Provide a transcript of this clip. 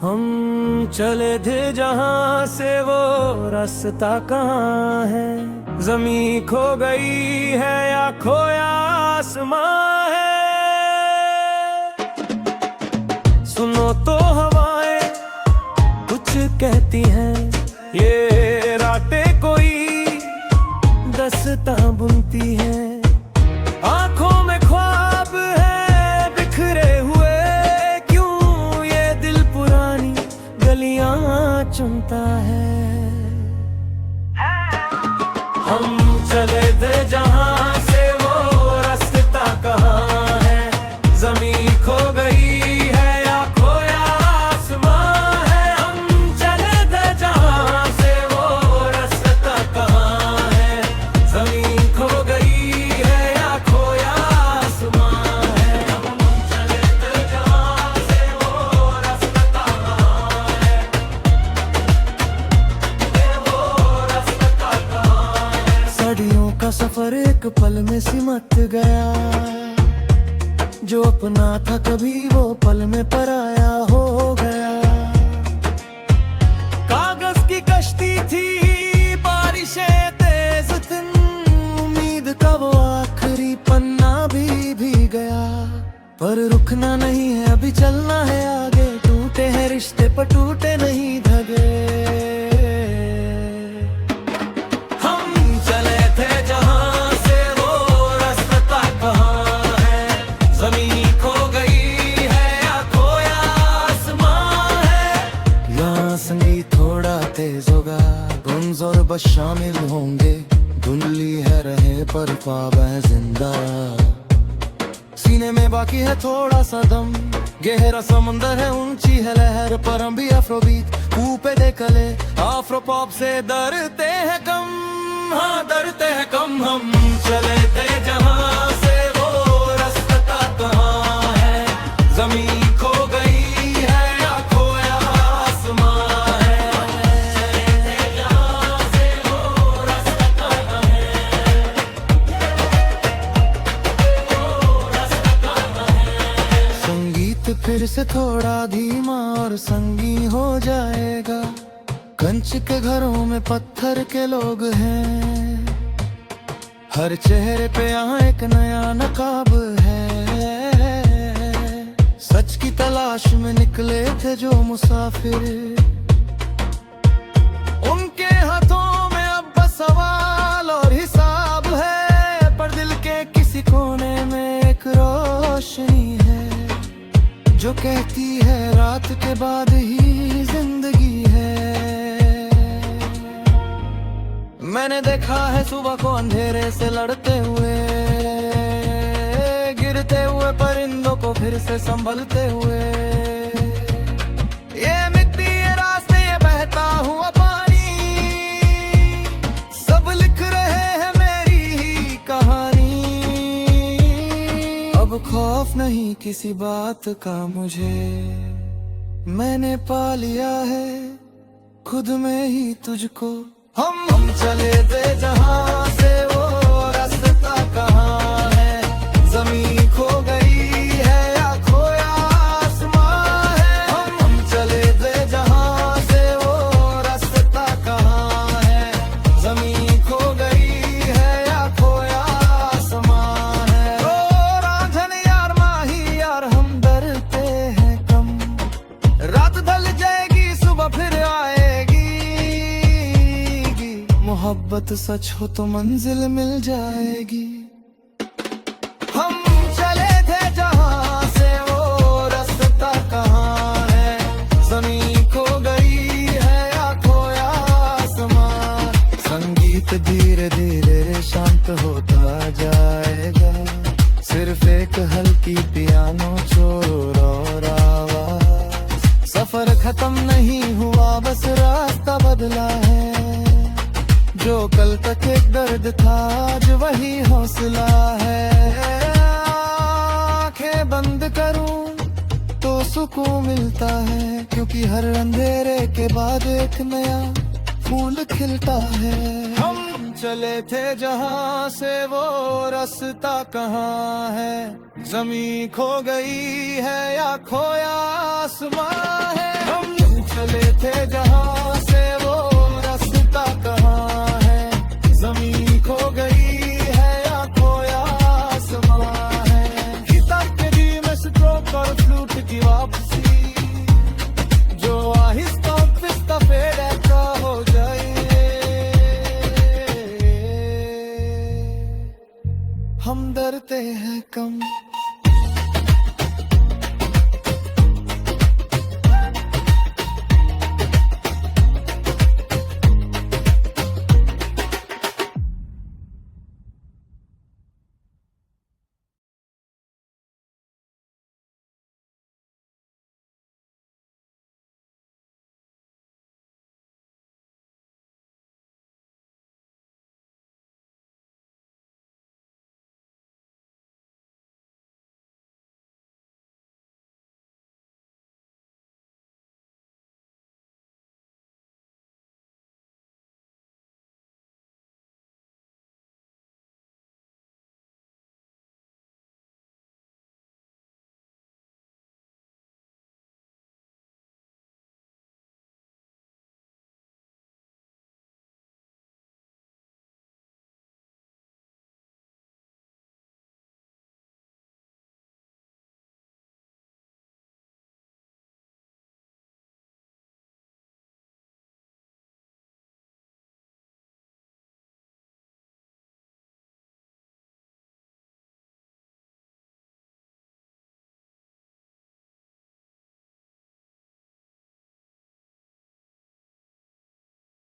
हम चले थे जहां से वो रास्ता कहाँ है, जमीन खो गई है या खोया आसमां है। सुनो तो हवाएं कुछ कहती हैं, ये रातें कोई दस्तां बुनती हैं। आंखों में ख्वाब है बिखरे हुए, क्यों ये दिल पुरानी गलियां चुनता है। हम चले थे जहां से वो रास्ता कहाँ है, जमीन खो गई है या खोया आसमां है। हम चले थे जहां से वो रास्ता कहाँ है, जमीन खो गई है या खोया आसमां है। हम चले थे जहां से वो रास्ता कहाँ है, वो रास्ता कहाँ है। सदियों का सफर एक पल में सिमट गया, जो अपना था कभी वो पल में पराया हो गया। कागज की कश्ती थी, बारिशें तेज थी, उम्मीद का वो आखिरी पन्ना भी भीग गया। पर रुकना नहीं है, अभी चलना है आगे, टूटे हैं रिश्ते पर टूटे नहीं धगे। हम चले थे जहां से वो रास्ता कहाँ है, जमीन खो गई है या खोया आसमां है। यहाँ संगीत थोड़ा तेज होगा, गुंज और बस शामिल होंगे, धुंधली है रहे पर ख्वाब है जिंदा। सीने में बाकी है थोड़ा सा दम, गहरा समंदर है, ऊंची है लहर, पर हम भी अफ्रोबीट ऊपे देखले आफ्रो पॉप से डरते हैं कम। हाँ डरते हैं कम। हम चले थे जहां से वो रास्ता कहाँ है, जमीन खो गई है या खोया आसमां है। चले थे जहां से वो रास्ता कहाँ है, वो रास्ता कहाँ है। संगीत फिर से थोड़ा धीमा और संगीन हो जाएगा, कंच के घरों में पत्थर के लोग हैं, हर चेहरे पे यहाँ एक नया नकाब है। सच की तलाश में निकले थे जो मुसाफिर, उनके हाथों में अब बस सवाल और हिसाब है, पर दिल के किसी कोने में एक रोशनी है जो कहती है रात के बाद ही जिंदगी है। मैंने देखा है सुबह को अंधेरे से लड़ते हुए, गिरते हुए परिंदों को फिर से संभलते हुए। ये मिट्टी ये रास्ते ये बहता हुआ पानी, सब लिख रहे हैं मेरी ही कहानी। अब खौफ नहीं किसी बात का मुझे, मैंने पा लिया है खुद में ही तुझको। हम चले थे जहां से वो रास्ता कहाँ है, जमीन खो गई है या खोया आसमां है। हम चले थे जहां से वो रास्ता कहाँ है, जमीन खो गई है या खोया आसमां है। ओ रांझन यार माही यार हम डरते हैं कम, रात ढल जाएगी सुबह फिर आएगी। मोहब्बत सच हो तो मंजिल मिल जाएगी। हम चले थे जहां से वो रास्ता कहाँ है, जमीन खो गई है या खोया आसमां। संगीत धीरे धीरे शांत होता जाएगा, सिर्फ एक हल्की पियानो शोर और आवाज। सफर खत्म नहीं हुआ बस रास्ता बदला है, जो कल तक एक दर्द था आज वही हौसला है। आंखें बंद करूं तो सुकून मिलता है, क्योंकि हर अंधेरे के बाद एक नया फूल खिलता है। हम चले थे जहां से वो रास्ता कहाँ है, जमीन खो गई है या खोया आसमां है। हम चले थे जहां से वो रास्ता कहाँ है, जमीन खो गई है या खोया आसमां है। किताब के दी में स्ट्रोक और फ्लूट की वापसी, जो आहिस्ता पिस्ता फेर का हो जाए। हम डरते हैं कम